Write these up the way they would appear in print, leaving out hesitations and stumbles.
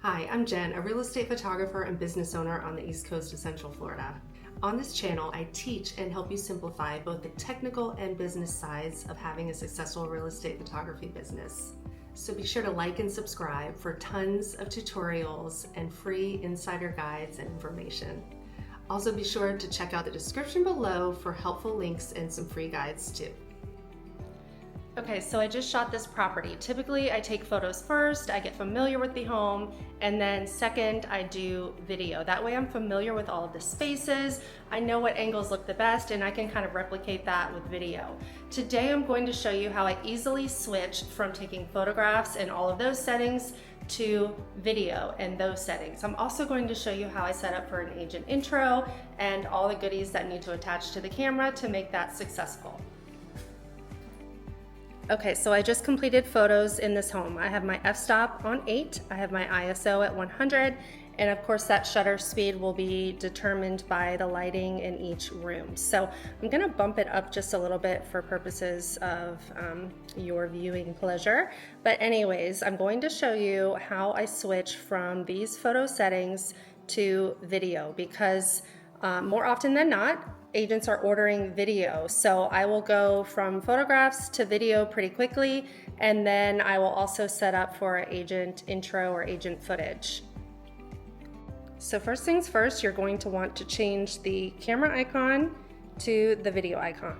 Hi, I'm Jen, a real estate photographer and business owner on the East Coast of Central Florida. On this channel, I teach and help you simplify both the technical and business sides of having a successful real estate photography business. So be sure to like and subscribe for tons of tutorials and free insider guides and information. Also be sure to check out the description below for helpful links and some free guides too. Okay, so I just shot this property. Typically, I take photos first, I get familiar with the home, and then second, I do video. That way I'm familiar with all of the spaces, I know what angles look the best, and I can kind of replicate that with video. Today, I'm going to show you how I easily switch from taking photographs and all of those settings to video and those settings. I'm also going to show you how I set up for an agent intro and all the goodies that need to attach to the camera to make that successful. Okay, so I just completed photos in this home. I have my f-stop on 8, I have my ISO at 100, and of course that shutter speed will be determined by the lighting in each room. So I'm gonna bump it up just a little bit for purposes of your viewing pleasure. But anyways, I'm going to show you how I switch from these photo settings to video because more often than not, agents are ordering video. So I will go from photographs to video pretty quickly, and then I will also set up for agent intro or agent footage. So first things first, you're going to want to change the camera icon to the video icon.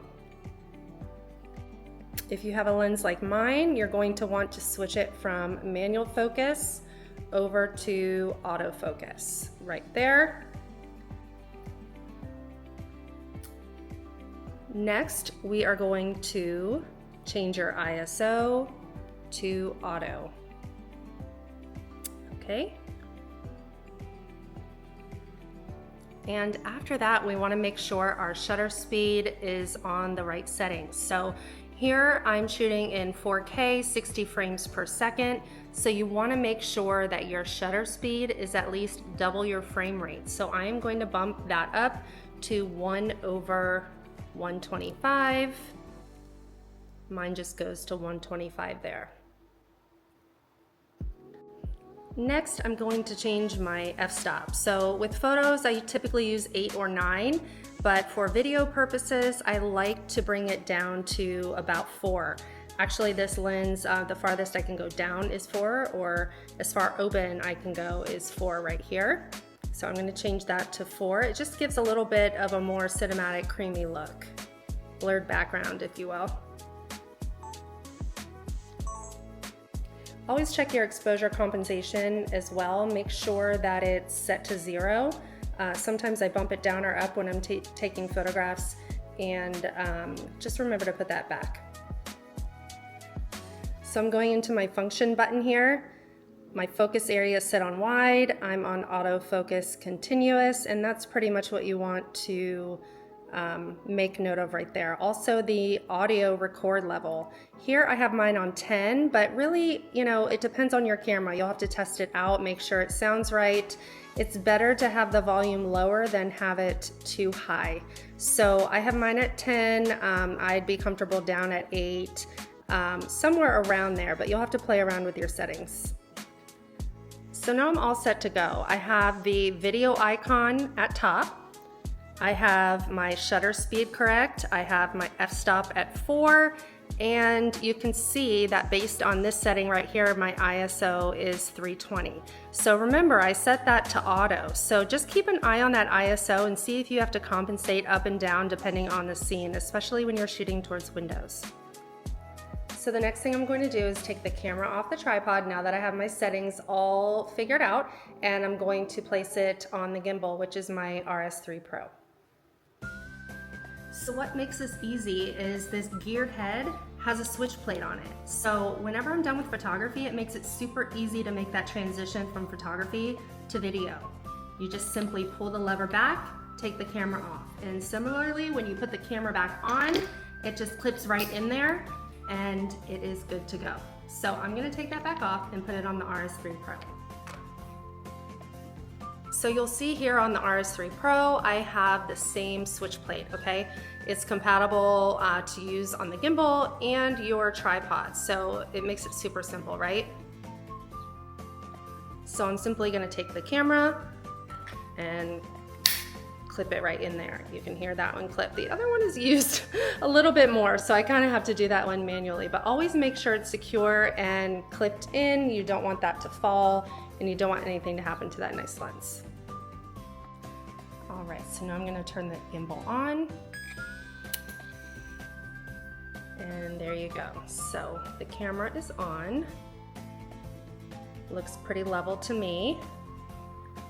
If you have a lens like mine, you're going to want to switch it from manual focus over to autofocus right there. Next, we are going to change your ISO to auto. Okay. And after that, we want to make sure our shutter speed is on the right settings. So here I'm shooting in 4K, 60 frames per second. So you want to make sure that your shutter speed is at least double your frame rate. So I am going to bump that up to 1/125. Mine just goes to 125 there. Next, I'm going to change my f-stop. So with photos, I typically use 8 or 9, but for video purposes, I like to bring it down to about 4. Actually, this lens, the farthest I can go down is 4, or as far open I can go is 4 right here. So I'm going to change that to 4. It just gives a little bit of a more cinematic, creamy look. Blurred background, if you will. Always check your exposure compensation as well. Make sure that it's set to 0. Sometimes I bump it down or up when I'm taking photographs, and just remember to put that back. So I'm going into my function button here. My focus area is set on wide. I'm on autofocus continuous, and that's pretty much what you want to make note of right there. Also the audio record level. Here I have mine on 10, but really, you know, it depends on your camera. You'll have to test it out, make sure it sounds right. It's better to have the volume lower than have it too high. So I have mine at 10. I'd be comfortable down at 8, somewhere around there, but you'll have to play around with your settings. So now I'm all set to go. I have the video icon at top. I have my shutter speed correct. I have my f-stop at 4, and you can see that based on this setting right here, my ISO is 320. So remember, I set that to auto. So just keep an eye on that ISO and see if you have to compensate up and down depending on the scene, especially when you're shooting towards windows. So the next thing I'm going to do is take the camera off the tripod now that I have my settings all figured out, and I'm going to place it on the gimbal, which is my RS3 Pro. So what makes this easy is this geared head has a switch plate on it. So whenever I'm done with photography, it makes it super easy to make that transition from photography to video. You just simply pull the lever back, take the camera off. And similarly, when you put the camera back on, it just clips right in there and it is good to go. So I'm gonna take that back off and put it on the RS3 Pro. So you'll see here on the RS3 Pro, I have the same switch plate, okay? It's compatible to use on the gimbal and your tripod, so it makes it super simple, right? So I'm simply gonna take the camera and clip it right in there. You can hear that one clip. The other one is used a little bit more, so I kind of have to do that one manually, but always make sure it's secure and clipped in. You don't want that to fall, and you don't want anything to happen to that nice lens. All right, so now I'm gonna turn the gimbal on. And there you go. So the camera is on. Looks pretty level to me.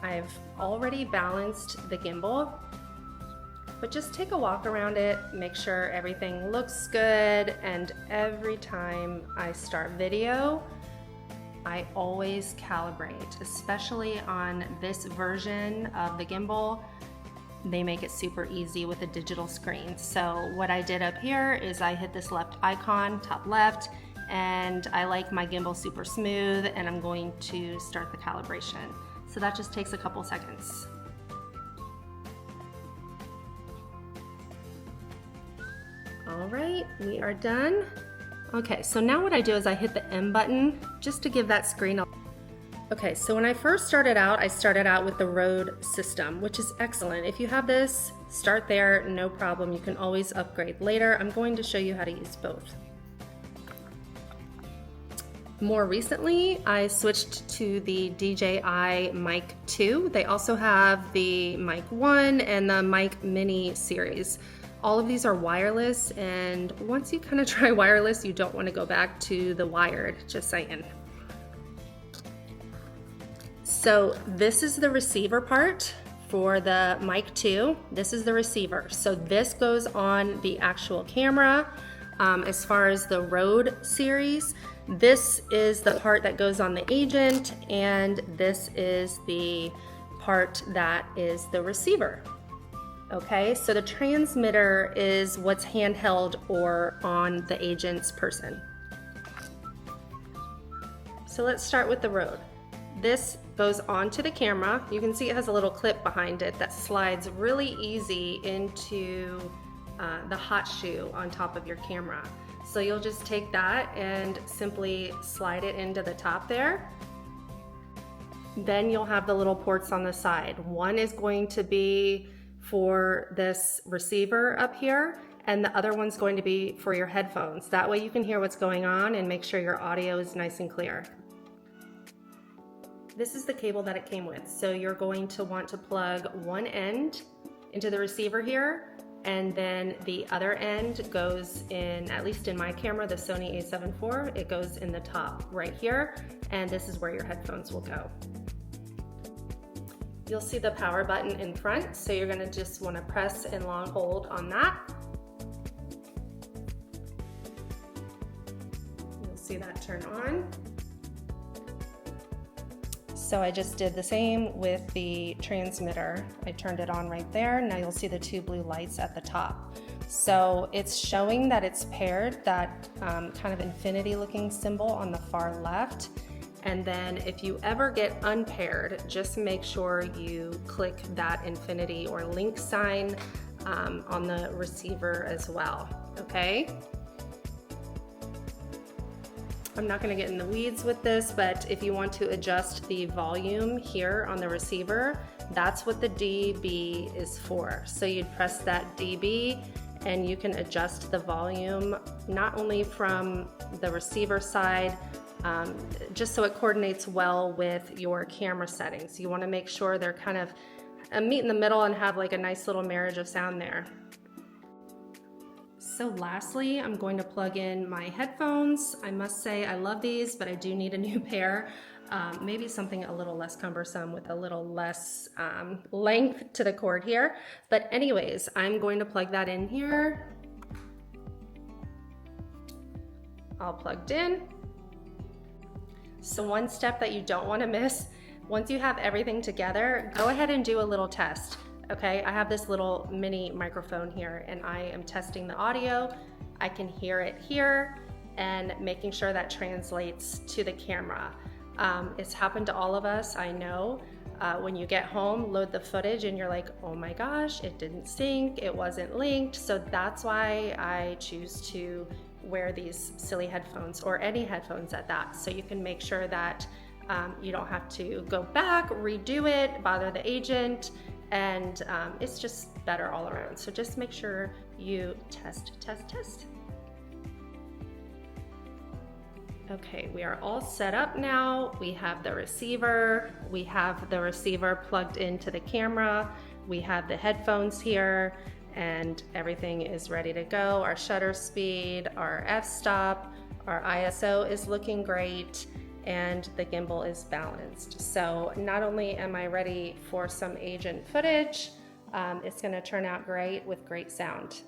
I've already balanced the gimbal, but just take a walk around it, make sure everything looks good, and every time I start video, I always calibrate, especially on this version of the gimbal. They make it super easy with a digital screen. So what I did up here is I hit this left icon, top left, and I like my gimbal super smooth, and I'm going to start the calibration. So that just takes a couple seconds. All right, we are done. Okay, so now what I do is I hit the M button just to give that screen a... Okay, so when I first started out, I started out with the Rode system, which is excellent. If you have this, start there, no problem. You can always upgrade later. I'm going to show you how to use both. More recently, I switched to the DJI Mic 2. They also have the Mic 1 and the Mic Mini series. All of these are wireless, and once you kind of try wireless, you don't want to go back to the wired, just saying. So this is the receiver part for the Mic 2. This is the receiver. So this goes on the actual camera. As far as the Rode series, this is the part that goes on the Agent, and this is the part that is the receiver. Okay, so the transmitter is what's handheld or on the Agent's person. So let's start with the Rode. This goes onto the camera. You can see it has a little clip behind it that slides really easy into the hot shoe on top of your camera. So you'll just take that and simply slide it into the top there. Then you'll have the little ports on the side. One is going to be for this receiver up here, and the other one's going to be for your headphones. That way you can hear what's going on and make sure your audio is nice and clear. This is the cable that it came with. So you're going to want to plug one end into the receiver here, and then the other end goes in, at least in my camera, the Sony a7 IV, it goes in the top right here, and this is where your headphones will go. You'll see the power button in front, so you're gonna just wanna press and long hold on that. You'll see that turn on. So I just did the same with the transmitter. I turned it on right there. Now you'll see the two blue lights at the top. So it's showing that it's paired, that kind of infinity looking symbol on the far left. And then if you ever get unpaired, just make sure you click that infinity or link sign on the receiver as well, okay? I'm not gonna get in the weeds with this, but if you want to adjust the volume here on the receiver, that's what the dB is for. So you'd press that dB and you can adjust the volume, not only from the receiver side, just so it coordinates well with your camera settings. You wanna make sure they're kind of meet in the middle and have like a nice little marriage of sound there. So lastly, I'm going to plug in my headphones. I must say I love these, but I do need a new pair. Maybe something a little less cumbersome with a little less length to the cord here. But anyways, I'm going to plug that in here. All plugged in. So one step that you don't want to miss, once you have everything together, go ahead and do a little test. Okay, I have this little mini microphone here and I am testing the audio. I can hear it here and making sure that translates to the camera. It's happened to all of us, I know. When you get home, load the footage and you're like, oh my gosh, it didn't sync, it wasn't linked. So that's why I choose to wear these silly headphones, or any headphones at that, so you can make sure that You don't have to go back, redo it, bother the agent, and it's just better all around. So just make sure you test. Okay, we are all set up now. We have the receiver. We have the receiver plugged into the camera. We have the headphones here, and everything is ready to go. Our shutter speed, our f-stop, our ISO is looking great, and the gimbal is balanced. So not only am I ready for some agent footage, it's gonna turn out great with great sound.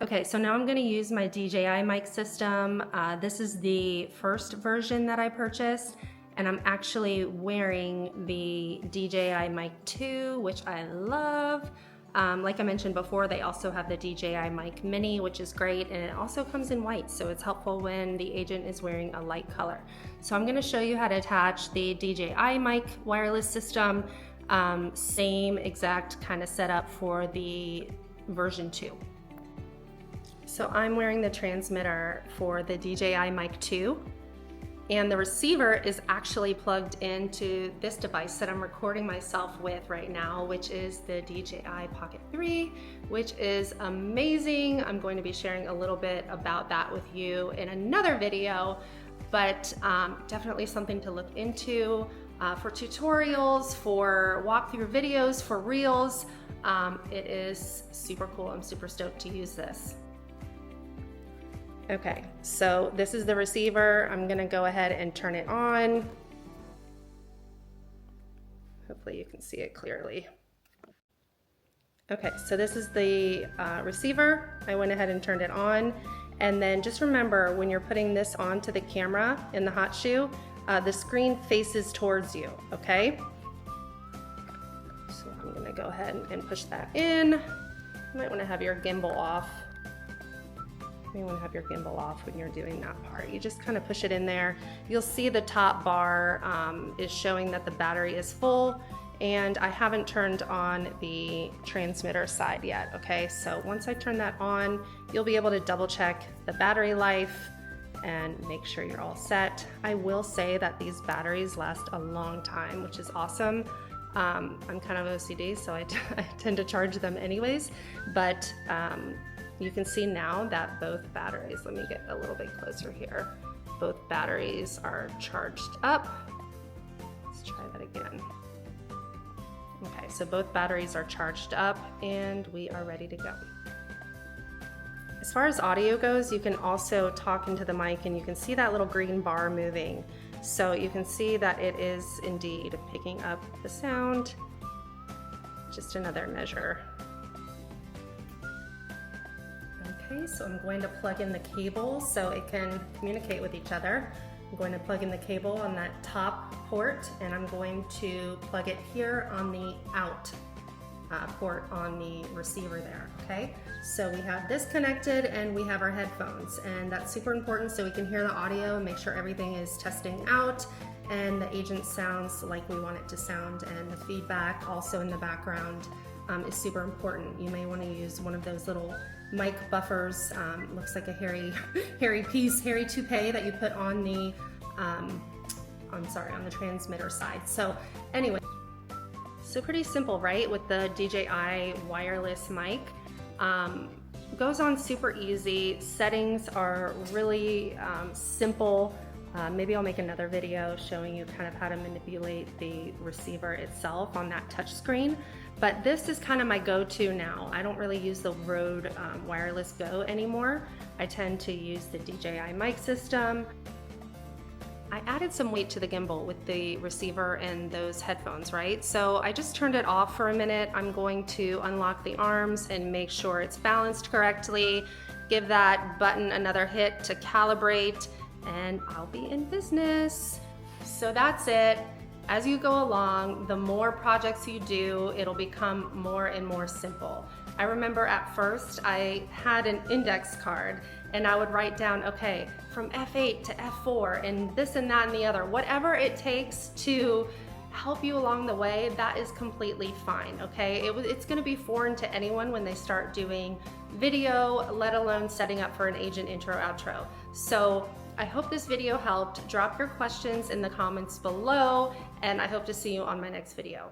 Okay, so now I'm gonna use my DJI Mic System. This is the first version that I purchased, and I'm actually wearing the DJI Mic 2, which I love. Like I mentioned before, they also have the DJI Mic Mini, which is great, and it also comes in white, so it's helpful when the agent is wearing a light color. So I'm gonna show you how to attach the DJI Mic wireless system, same exact kind of setup for the version 2. So I'm wearing the transmitter for the DJI Mic 2, and the receiver is actually plugged into this device that I'm recording myself with right now, which is the DJI Pocket 3, which is amazing. I'm going to be sharing a little bit about that with you in another video, but definitely something to look into for tutorials, for walkthrough videos, for reels. It is super cool. I'm super stoked to use this. Okay, so this is the receiver. I'm gonna go ahead and turn it on. Hopefully you can see it clearly. Okay, so this is the receiver. I went ahead and turned it on. And then just remember, when you're putting this onto the camera in the hot shoe, the screen faces towards you, okay? So I'm gonna go ahead and push that in. You might wanna have your gimbal off. You want to have your gimbal off when you're doing that part. You just kind of push it in there. You'll see the top bar is showing that the battery is full, and I haven't turned on the transmitter side yet, okay? So once I turn that on, you'll be able to double check the battery life and make sure you're all set. I will say that these batteries last a long time, which is awesome. I'm kind of OCD, so I tend to charge them anyways, but you can see now that both batteries, let me get a little bit closer here. Both batteries are charged up. Let's try that again. Okay, so both batteries are charged up and we are ready to go. As far as audio goes, you can also talk into the mic and you can see that little green bar moving. So you can see that it is indeed picking up the sound. Just another measure. Okay, so I'm going to plug in the cable so it can communicate with each other. I'm going to plug in the cable on that top port, and I'm going to plug it here on the out port on the receiver there, okay? So we have this connected and we have our headphones, and that's super important so we can hear the audio and make sure everything is testing out and the agent sounds like we want it to sound, and the feedback also in the background is super important. You may want to use one of those little mic buffers, looks like a hairy toupee that you put on the, on the transmitter side. So anyway, so pretty simple, right? With the DJI wireless mic, goes on super easy. Settings are really simple. Maybe I'll make another video showing you kind of how to manipulate the receiver itself on that touch screen. But this is kind of my go-to now. I don't really use the Rode Wireless Go anymore. I tend to use the DJI Mic System. I added some weight to the gimbal with the receiver and those headphones, right? So I just turned it off for a minute. I'm going to unlock the arms and make sure it's balanced correctly. Give that button another hit to calibrate, and I'll be in business. So that's it. As you go along, the more projects you do, it'll become more and more simple. I remember at first I had an index card and I would write down, okay, from F8 to F4 and this and that and the other, whatever it takes to help you along the way, that is completely fine, okay? It's gonna be foreign to anyone when they start doing video, let alone setting up for an agent intro, outro. So I hope this video helped. Drop your questions in the comments below, and I hope to see you on my next video.